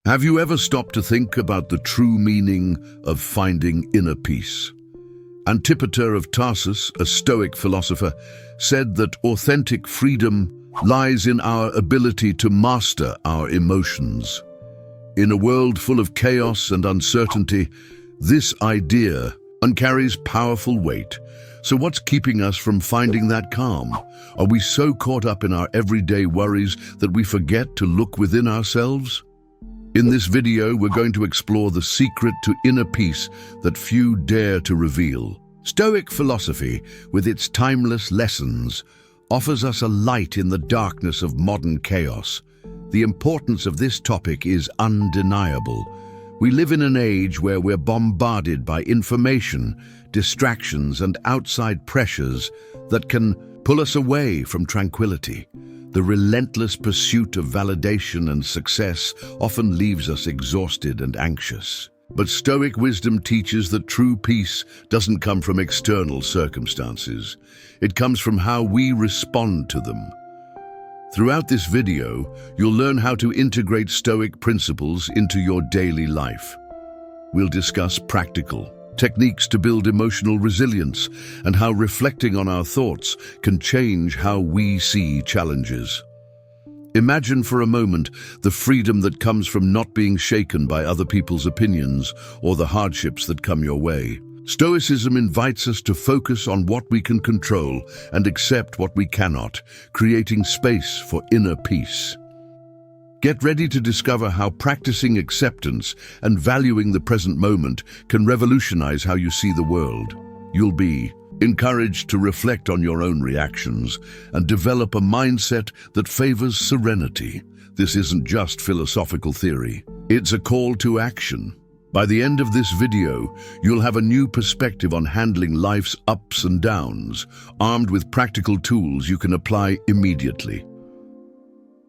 Have you ever stopped to think about the true meaning of finding inner peace? Antipater of Tarsus, a Stoic philosopher, said that authentic freedom lies in our ability to master our emotions. In a world full of chaos and uncertainty, this idea carries powerful weight. So what's keeping us from finding that calm? Are we so caught up in our everyday worries that we forget to look within ourselves? In this video, we're going to explore the secret to inner peace that few dare to reveal. Stoic philosophy, with its timeless lessons, offers us a light in the darkness of modern chaos. The importance of this topic is undeniable. We live in an age where we're bombarded by information, distractions, and outside pressures that can pull us away from tranquility. The relentless pursuit of validation and success often leaves us exhausted and anxious. But Stoic wisdom teaches that true peace doesn't come from external circumstances. It comes from how we respond to them. Throughout this video, you'll learn how to integrate Stoic principles into your daily life. We'll discuss practical techniques to build emotional resilience and how reflecting on our thoughts can change how we see challenges. Imagine for a moment the freedom that comes from not being shaken by other people's opinions or the hardships that come your way. Stoicism invites us to focus on what we can control and accept what we cannot, creating space for inner peace. Get ready to discover how practicing acceptance and valuing the present moment can revolutionize how you see the world. You'll be encouraged to reflect on your own reactions and develop a mindset that favors serenity. This isn't just philosophical theory. It's a call to action. By the end of this video, you'll have a new perspective on handling life's ups and downs, armed with practical tools you can apply immediately.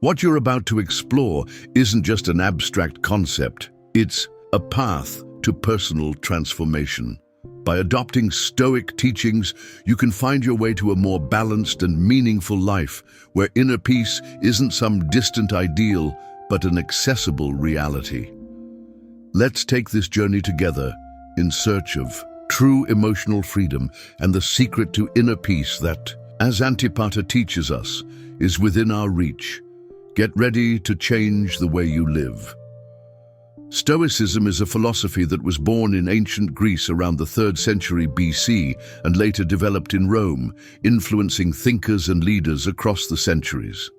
What you're about to explore isn't just an abstract concept, it's a path to personal transformation. By adopting Stoic teachings, you can find your way to a more balanced and meaningful life, where inner peace isn't some distant ideal, but an accessible reality. Let's take this journey together in search of true emotional freedom and the secret to inner peace that, as Antipater teaches us, is within our reach. Get ready to change the way you live. Stoicism is a philosophy that was born in ancient Greece around the 3rd century BC and later developed in Rome, influencing thinkers and leaders across the centuries.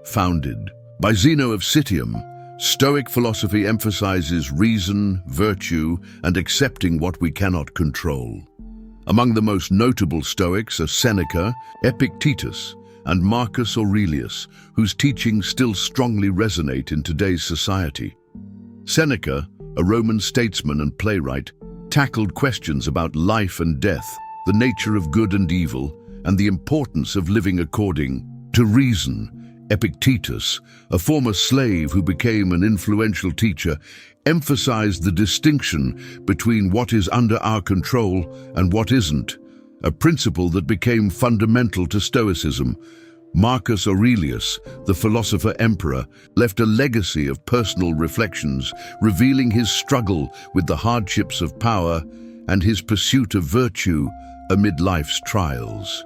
Founded by Zeno of Citium, Stoic philosophy emphasizes reason, virtue, and accepting what we cannot control. Among the most notable Stoics are Seneca, Epictetus, and Marcus Aurelius, whose teachings still strongly resonate in today's society. Seneca, a Roman statesman and playwright, tackled questions about life and death, the nature of good and evil, and the importance of living according to reason. Epictetus, a former slave who became an influential teacher, emphasized the distinction between what is under our control and what isn't, a principle that became fundamental to Stoicism. Marcus Aurelius, the philosopher-emperor, left a legacy of personal reflections, revealing his struggle with the hardships of power and his pursuit of virtue amid life's trials.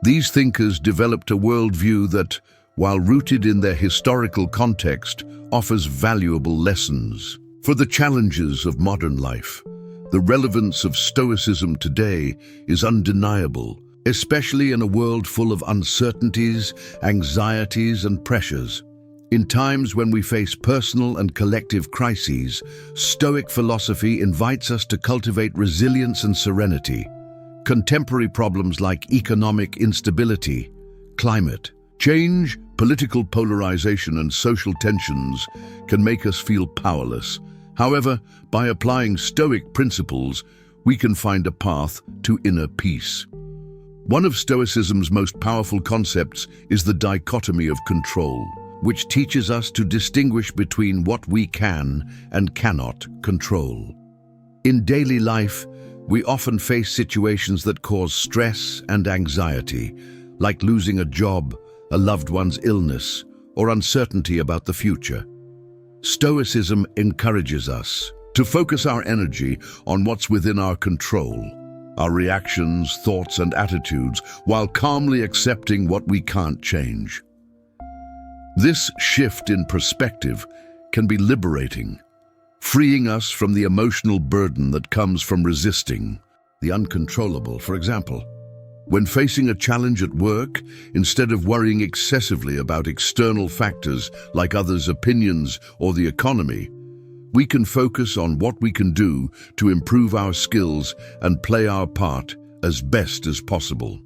These thinkers developed a worldview that, while rooted in their historical context, offers valuable lessons. For the challenges of modern life, the relevance of Stoicism today is undeniable, especially in a world full of uncertainties, anxieties, and pressures. In times when we face personal and collective crises, Stoic philosophy invites us to cultivate resilience and serenity. Contemporary problems like economic instability, climate change, political polarization, and social tensions can make us feel powerless. However, by applying Stoic principles, we can find a path to inner peace. One of Stoicism's most powerful concepts is the dichotomy of control, which teaches us to distinguish between what we can and cannot control. In daily life, we often face situations that cause stress and anxiety, like losing a job, a loved one's illness, or uncertainty about the future. Stoicism encourages us to focus our energy on what's within our control, our reactions, thoughts, and attitudes, while calmly accepting what we can't change. This shift in perspective can be liberating, freeing us from the emotional burden that comes from resisting the uncontrollable. For example, when facing a challenge at work, instead of worrying excessively about external factors like others' opinions or the economy, we can focus on what we can do to improve our skills and play our part as best as possible.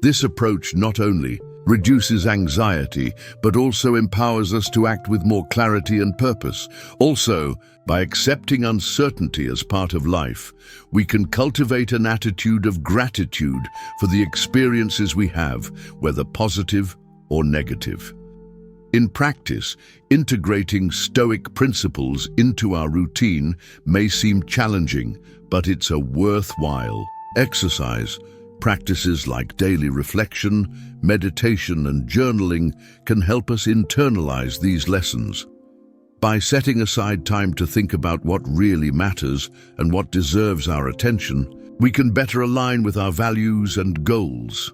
This approach not only reduces anxiety, but also empowers us to act with more clarity and purpose. Also, by accepting uncertainty as part of life, we can cultivate an attitude of gratitude for the experiences we have, whether positive or negative. In practice, integrating Stoic principles into our routine may seem challenging, but it's a worthwhile exercise. Practices like daily reflection, meditation, and journaling can help us internalize these lessons. By setting aside time to think about what really matters and what deserves our attention, we can better align with our values and goals.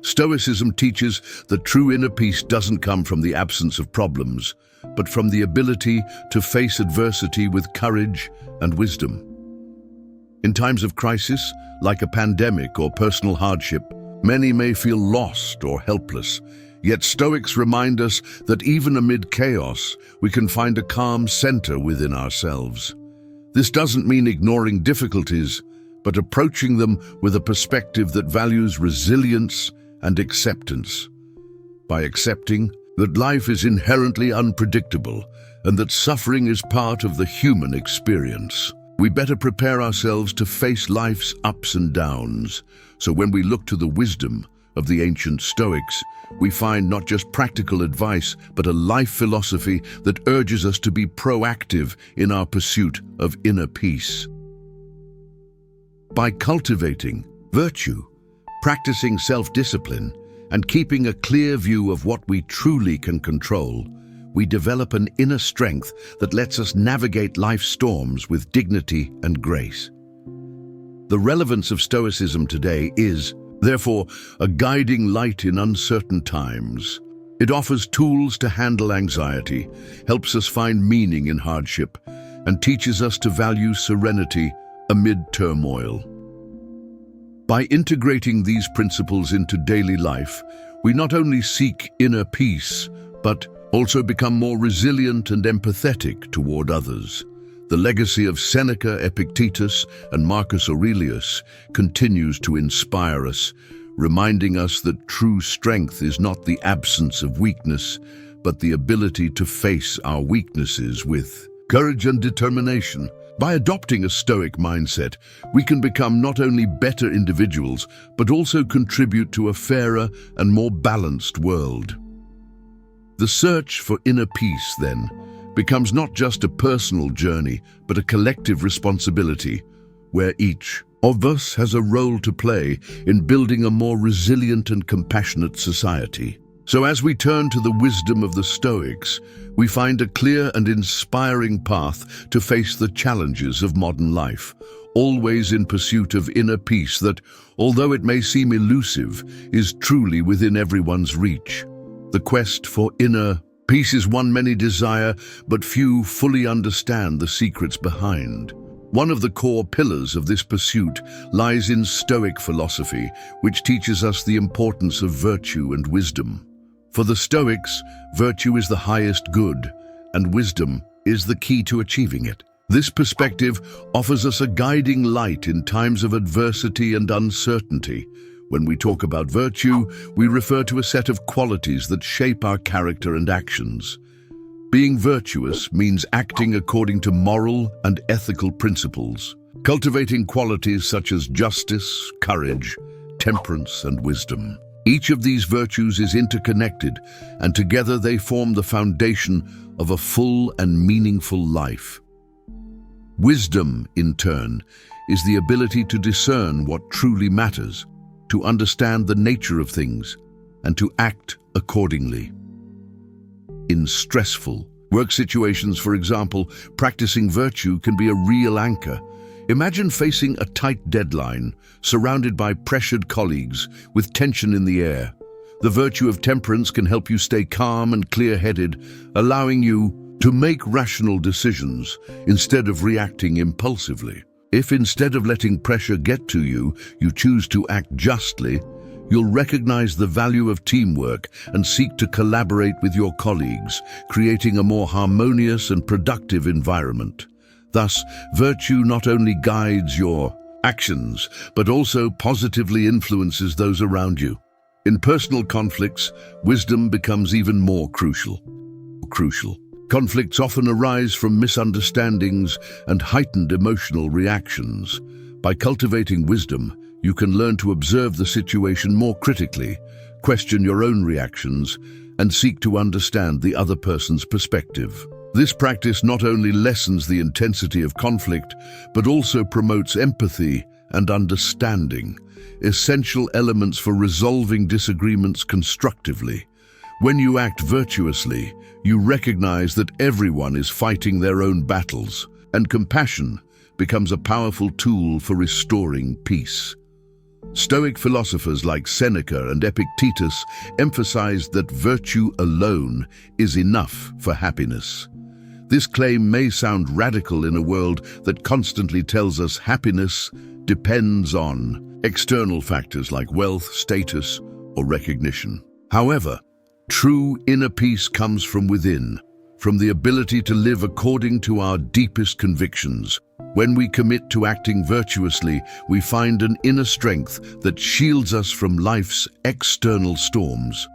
Stoicism teaches that true inner peace doesn't come from the absence of problems, but from the ability to face adversity with courage and wisdom. In times of crisis, like a pandemic or personal hardship, many may feel lost or helpless. Yet Stoics remind us that even amid chaos, we can find a calm center within ourselves. This doesn't mean ignoring difficulties, but approaching them with a perspective that values resilience and acceptance. By accepting that life is inherently unpredictable and that suffering is part of the human experience, we better prepare ourselves to face life's ups and downs. So when we look to the wisdom of the ancient Stoics, we find not just practical advice, but a life philosophy that urges us to be proactive in our pursuit of inner peace. By cultivating virtue, practicing self-discipline, and keeping a clear view of what we truly can control, we develop an inner strength that lets us navigate life's storms with dignity and grace. The relevance of Stoicism today is, therefore, a guiding light in uncertain times. It offers tools to handle anxiety, helps us find meaning in hardship, and teaches us to value serenity amid turmoil. By integrating these principles into daily life, we not only seek inner peace, but also become more resilient and empathetic toward others. The legacy of Seneca, Epictetus, and Marcus Aurelius continues to inspire us, reminding us that true strength is not the absence of weakness, but the ability to face our weaknesses with courage and determination. By adopting a Stoic mindset, we can become not only better individuals, but also contribute to a fairer and more balanced world. The search for inner peace, then, becomes not just a personal journey, but a collective responsibility, where each of us has a role to play in building a more resilient and compassionate society. So as we turn to the wisdom of the Stoics, we find a clear and inspiring path to face the challenges of modern life, always in pursuit of inner peace that, although it may seem elusive, is truly within everyone's reach. The quest for inner peace is one many desire, but few fully understand the secrets behind. One of the core pillars of this pursuit lies in Stoic philosophy, which teaches us the importance of virtue and wisdom. For the Stoics, virtue is the highest good, and wisdom is the key to achieving it. This perspective offers us a guiding light in times of adversity and uncertainty. When we talk about virtue, we refer to a set of qualities that shape our character and actions. Being virtuous means acting according to moral and ethical principles, cultivating qualities such as justice, courage, temperance, and wisdom. Each of these virtues is interconnected, and together they form the foundation of a full and meaningful life. Wisdom, in turn, is the ability to discern what truly matters, to understand the nature of things, and to act accordingly. In stressful Work situations, for example, practicing virtue can be a real anchor. Imagine facing a tight deadline, surrounded by pressured colleagues, with tension in the air. The virtue of temperance can help you stay calm and clear-headed, allowing you to make rational decisions instead of reacting impulsively. If instead of letting pressure get to you, you choose to act justly, you'll recognize the value of teamwork and seek to collaborate with your colleagues, creating a more harmonious and productive environment. Thus, virtue not only guides your actions, but also positively influences those around you. In personal conflicts, wisdom becomes even more crucial. Conflicts often arise from misunderstandings and heightened emotional reactions. By cultivating wisdom, you can learn to observe the situation more critically, question your own reactions, and seek to understand the other person's perspective. This practice not only lessens the intensity of conflict, but also promotes empathy and understanding, essential elements for resolving disagreements constructively. When you act virtuously, you recognize that everyone is fighting their own battles, and compassion becomes a powerful tool for restoring peace. Stoic philosophers like Seneca and Epictetus emphasized that virtue alone is enough for happiness. This claim may sound radical in a world that constantly tells us happiness depends on external factors like wealth, status, or recognition. However, true inner peace comes from within, from the ability to live according to our deepest convictions. When we commit to acting virtuously, we find an inner strength that shields us from life's external storms.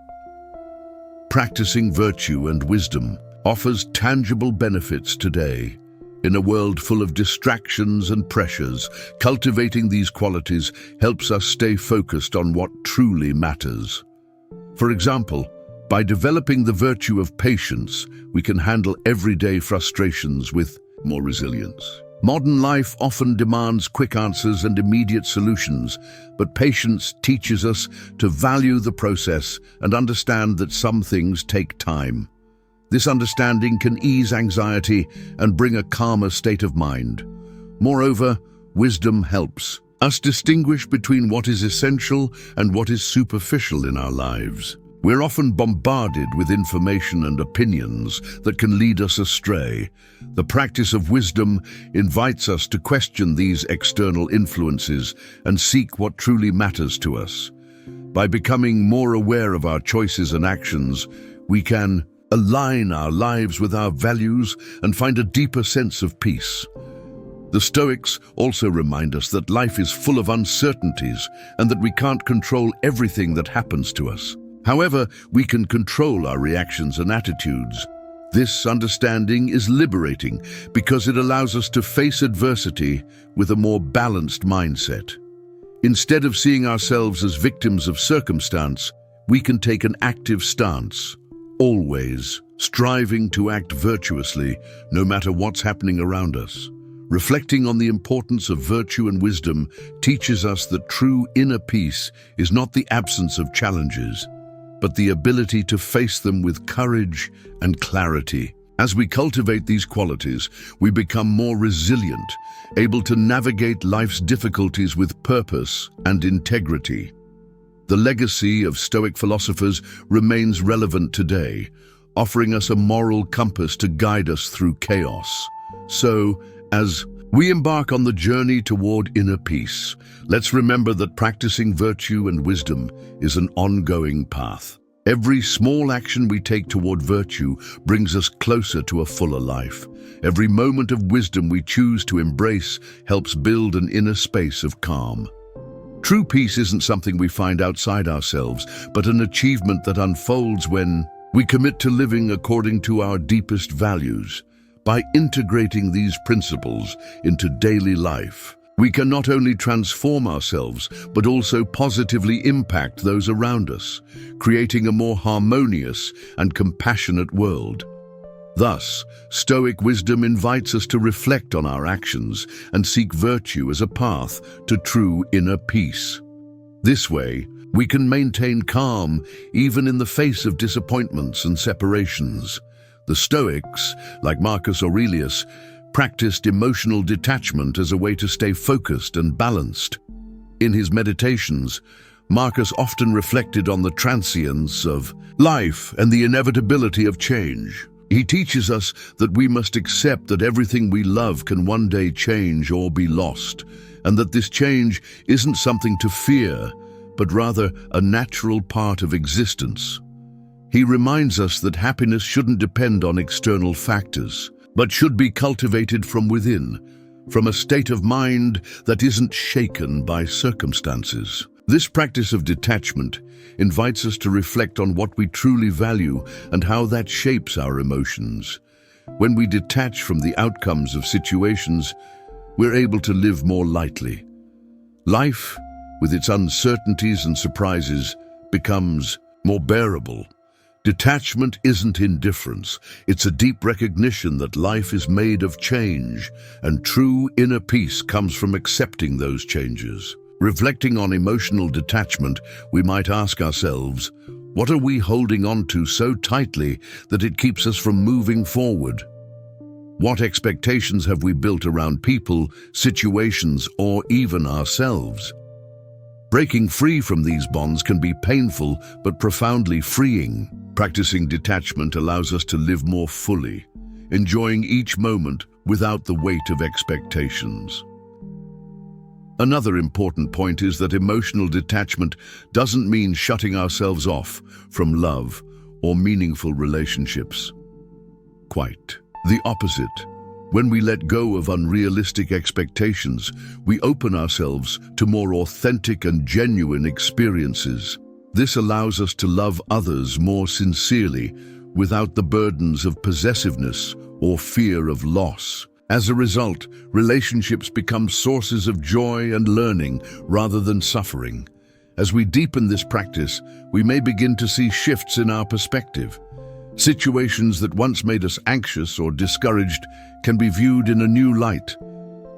Practicing virtue and wisdom offers tangible benefits today. In a world full of distractions and pressures, cultivating these qualities helps us stay focused on what truly matters. For example, by developing the virtue of patience, we can handle everyday frustrations with more resilience. Modern life often demands quick answers and immediate solutions, but patience teaches us to value the process and understand that some things take time. This understanding can ease anxiety and bring a calmer state of mind. Moreover, wisdom helps us distinguish between what is essential and what is superficial in our lives. We're often bombarded with information and opinions that can lead us astray. The practice of wisdom invites us to question these external influences and seek what truly matters to us. By becoming more aware of our choices and actions, we can align our lives with our values and find a deeper sense of peace. The Stoics also remind us that life is full of uncertainties and that we can't control everything that happens to us. However, we can control our reactions and attitudes. This understanding is liberating because it allows us to face adversity with a more balanced mindset. Instead of seeing ourselves as victims of circumstance, we can take an active stance, always striving to act virtuously no matter what's happening around us. Reflecting on the importance of virtue and wisdom teaches us that true inner peace is not the absence of challenges, but the ability to face them with courage and clarity. As we cultivate these qualities, we become more resilient, able to navigate life's difficulties with purpose and integrity. The legacy of Stoic philosophers remains relevant today, offering us a moral compass to guide us through chaos. So, as we embark on the journey toward inner peace, let's remember that practicing virtue and wisdom is an ongoing path. Every small action we take toward virtue brings us closer to a fuller life. Every moment of wisdom we choose to embrace helps build an inner space of calm. True peace isn't something we find outside ourselves, but an achievement that unfolds when we commit to living according to our deepest values. By integrating these principles into daily life, we can not only transform ourselves, but also positively impact those around us, creating a more harmonious and compassionate world. Thus, Stoic wisdom invites us to reflect on our actions and seek virtue as a path to true inner peace. This way, we can maintain calm even in the face of disappointments and separations. The Stoics, like Marcus Aurelius, practiced emotional detachment as a way to stay focused and balanced. In his meditations, Marcus often reflected on the transience of life and the inevitability of change. He teaches us that we must accept that everything we love can one day change or be lost, and that this change isn't something to fear, but rather a natural part of existence. He reminds us that happiness shouldn't depend on external factors, but should be cultivated from within, from a state of mind that isn't shaken by circumstances. This practice of detachment invites us to reflect on what we truly value and how that shapes our emotions. When we detach from the outcomes of situations, we're able to live more lightly. Life, with its uncertainties and surprises, becomes more bearable. Detachment isn't indifference, it's a deep recognition that life is made of change, and true inner peace comes from accepting those changes. Reflecting on emotional detachment, we might ask ourselves, what are we holding on to so tightly that it keeps us from moving forward? What expectations have we built around people, situations, or even ourselves? Breaking free from these bonds can be painful but profoundly freeing. Practicing detachment allows us to live more fully, enjoying each moment without the weight of expectations. Another important point is that emotional detachment doesn't mean shutting ourselves off from love or meaningful relationships. Quite the opposite. When we let go of unrealistic expectations, we open ourselves to more authentic and genuine experiences. This allows us to love others more sincerely, without the burdens of possessiveness or fear of loss. As a result, relationships become sources of joy and learning rather than suffering. As we deepen this practice, we may begin to see shifts in our perspective. Situations that once made us anxious or discouraged can be viewed in a new light.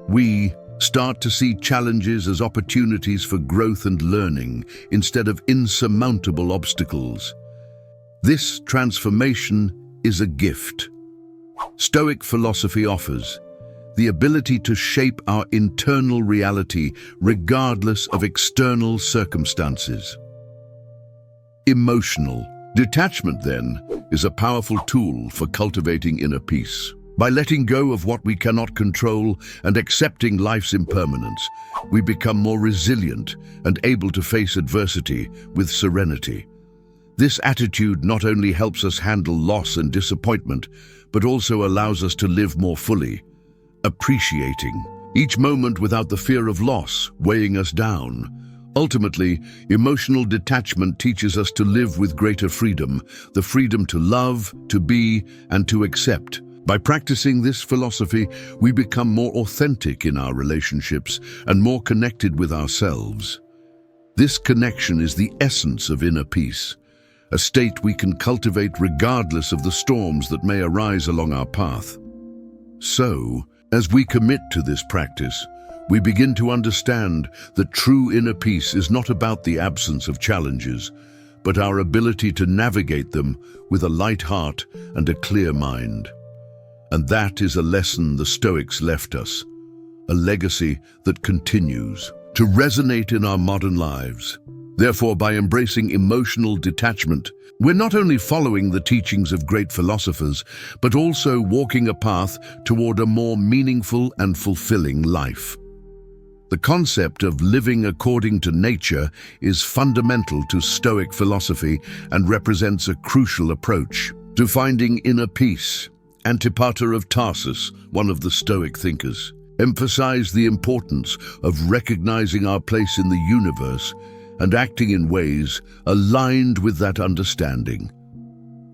We start to see challenges as opportunities for growth and learning instead of insurmountable obstacles. This transformation is a gift. Stoic philosophy offers the ability to shape our internal reality regardless of external circumstances. Emotional detachment, then, is a powerful tool for cultivating inner peace. By letting go of what we cannot control and accepting life's impermanence, we become more resilient and able to face adversity with serenity. This attitude not only helps us handle loss and disappointment, but also allows us to live more fully, appreciating each moment without the fear of loss weighing us down. Ultimately, emotional detachment teaches us to live with greater freedom, the freedom to love, to be, and to accept. By practicing this philosophy, we become more authentic in our relationships and more connected with ourselves. This connection is the essence of inner peace, a state we can cultivate regardless of the storms that may arise along our path. So, as we commit to this practice, we begin to understand that true inner peace is not about the absence of challenges, but our ability to navigate them with a light heart and a clear mind. And that is a lesson the Stoics left us, a legacy that continues to resonate in our modern lives. Therefore, by embracing emotional detachment, we're not only following the teachings of great philosophers, but also walking a path toward a more meaningful and fulfilling life. The concept of living according to nature is fundamental to Stoic philosophy and represents a crucial approach to finding inner peace. Antipater of Tarsus, one of the Stoic thinkers, emphasized the importance of recognizing our place in the universe and acting in ways aligned with that understanding.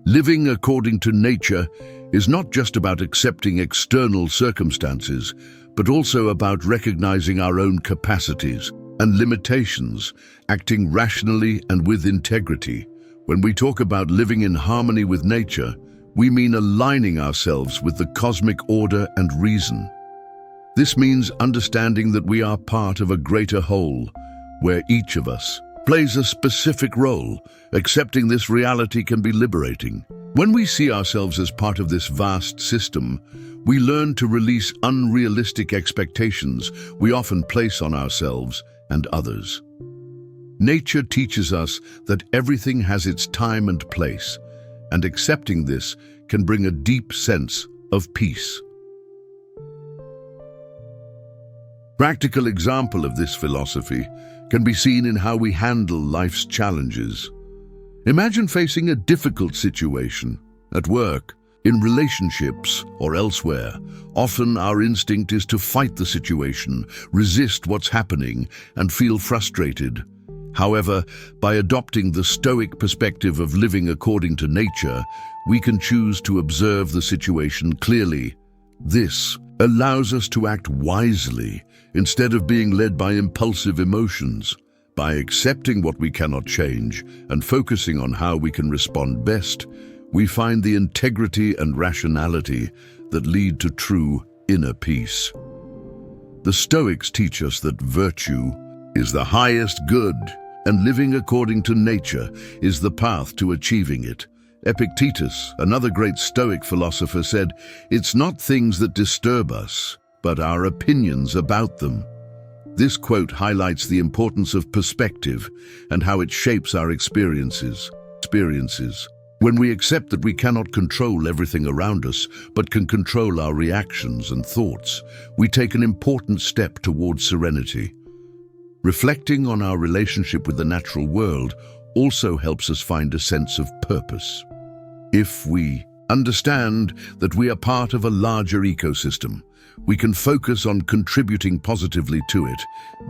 Living according to nature is not just about accepting external circumstances, but also about recognizing our own capacities and limitations, acting rationally and with integrity. When we talk about living in harmony with nature, we mean aligning ourselves with the cosmic order and reason. This means understanding that we are part of a greater whole, where each of us plays a specific role. Accepting this reality can be liberating. When we see ourselves as part of this vast system, we learn to release unrealistic expectations we often place on ourselves and others. Nature teaches us that everything has its time and place, and accepting this can bring a deep sense of peace. Practical example of this philosophy can be seen in how we handle life's challenges. Imagine facing a difficult situation at work, in relationships, or elsewhere. Often our instinct is to fight the situation, resist what's happening, and feel frustrated. However, by adopting the Stoic perspective of living according to nature, we can choose to observe the situation clearly. This allows us to act wisely instead of being led by impulsive emotions. By accepting what we cannot change and focusing on how we can respond best, we find the integrity and rationality that lead to true inner peace. The Stoics teach us that virtue is the highest good, and living according to nature is the path to achieving it. Epictetus, another great Stoic philosopher, said, "It's not things that disturb us, but our opinions about them." This quote highlights the importance of perspective and how it shapes our experiences. When we accept that we cannot control everything around us, but can control our reactions and thoughts, we take an important step towards serenity. Reflecting on our relationship with the natural world also helps us find a sense of purpose. If we understand that we are part of a larger ecosystem, we can focus on contributing positively to it.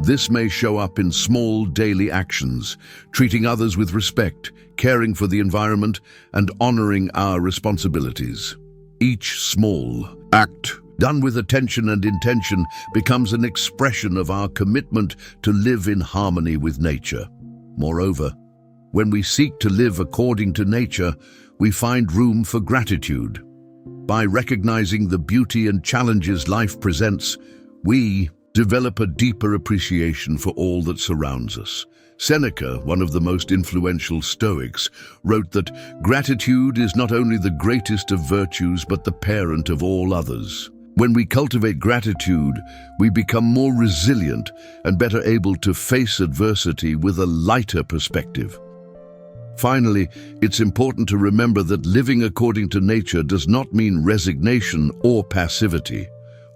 This may show up in small daily actions, treating others with respect, caring for the environment, and honoring our responsibilities. Each small act done with attention and intention becomes an expression of our commitment to live in harmony with nature. Moreover, when we seek to live according to nature, we find room for gratitude. By recognizing the beauty and challenges life presents, we develop a deeper appreciation for all that surrounds us. Seneca, one of the most influential Stoics, wrote that gratitude is not only the greatest of virtues but the parent of all others. When we cultivate gratitude, we become more resilient and better able to face adversity with a lighter perspective. Finally, it's important to remember that living according to nature does not mean resignation or passivity.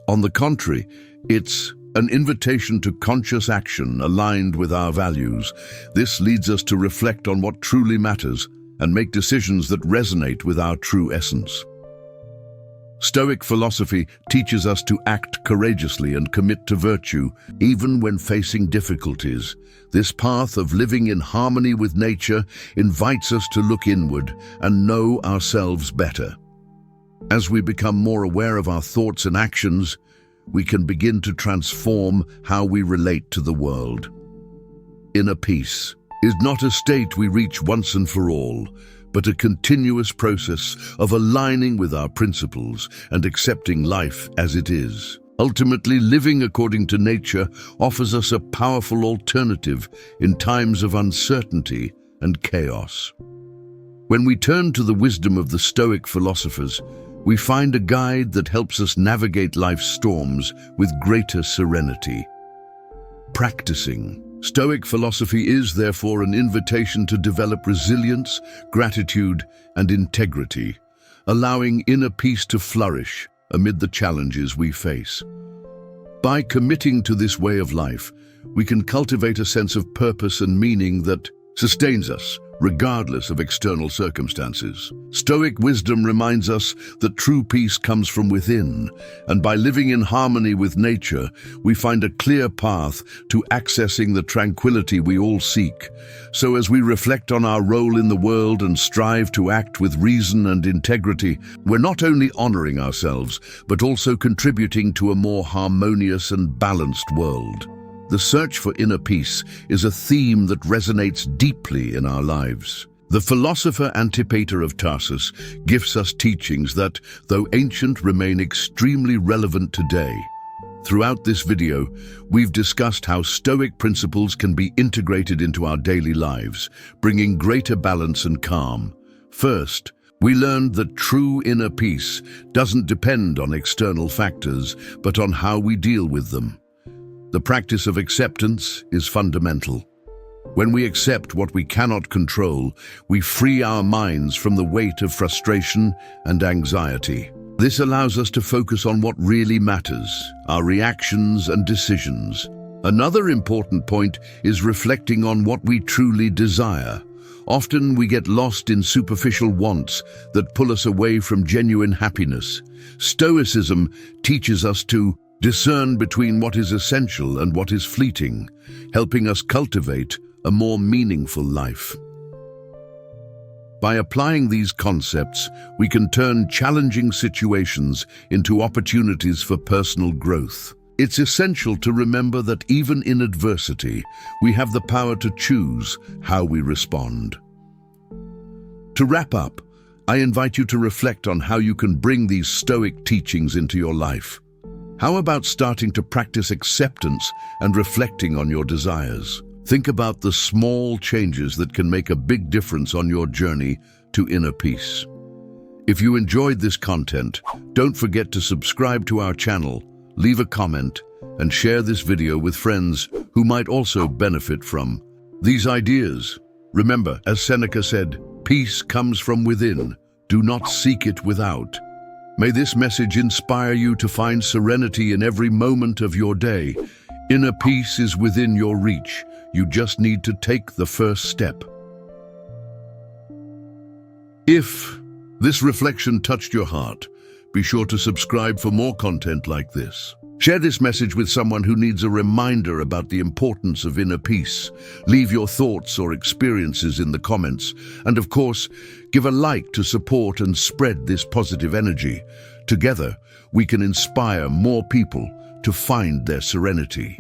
On the contrary, it's an invitation to conscious action aligned with our values. This leads us to reflect on what truly matters and make decisions that resonate with our true essence. Stoic philosophy teaches us to act courageously and commit to virtue, even when facing difficulties. This path of living in harmony with nature invites us to look inward and know ourselves better. As we become more aware of our thoughts and actions, we can begin to transform how we relate to the world. Inner peace is not a state we reach once and for all, but a continuous process of aligning with our principles and accepting life as it is. Ultimately, living according to nature offers us a powerful alternative in times of uncertainty and chaos. When we turn to the wisdom of the Stoic philosophers, we find a guide that helps us navigate life's storms with greater serenity. Practicing Stoic philosophy is, therefore, an invitation to develop resilience, gratitude, and integrity, allowing inner peace to flourish amid the challenges we face. By committing to this way of life, we can cultivate a sense of purpose and meaning that sustains us, regardless of external circumstances. Stoic wisdom reminds us that true peace comes from within, and by living in harmony with nature, we find a clear path to accessing the tranquility we all seek. So as we reflect on our role in the world and strive to act with reason and integrity, we're not only honoring ourselves, but also contributing to a more harmonious and balanced world. The search for inner peace is a theme that resonates deeply in our lives. The philosopher Antipater of Tarsus gives us teachings that, though ancient, remain extremely relevant today. Throughout this video, we've discussed how Stoic principles can be integrated into our daily lives, bringing greater balance and calm. First, We learned that true inner peace doesn't depend on external factors, but on how we deal with them. The practice of acceptance is fundamental. When we accept what we cannot control, we free our minds from the weight of frustration and anxiety. This allows us to focus on what really matters, our reactions and decisions. Another important point is reflecting on what we truly desire. Often we get lost in superficial wants that pull us away from genuine happiness. Stoicism teaches us to discern between what is essential and what is fleeting, helping us cultivate a more meaningful life. By applying these concepts, we can turn challenging situations into opportunities for personal growth. It's essential to remember that even in adversity, we have the power to choose how we respond. To wrap up, I invite you to reflect on how you can bring these Stoic teachings into your life. How about starting to practice acceptance and reflecting on your desires? Think about the small changes that can make a big difference on your journey to inner peace. If you enjoyed this content, don't forget to subscribe to our channel, leave a comment, and share this video with friends who might also benefit from these ideas. Remember, as Seneca said, peace comes from within. Do not seek it without. May this message inspire you to find serenity in every moment of your day. Inner peace is within your reach. You just need to take the first step. If this reflection touched your heart, be sure to subscribe for more content like this. Share this message with someone who needs a reminder about the importance of inner peace. Leave your thoughts or experiences in the comments. And of course, give a like to support and spread this positive energy. Together, we can inspire more people to find their serenity.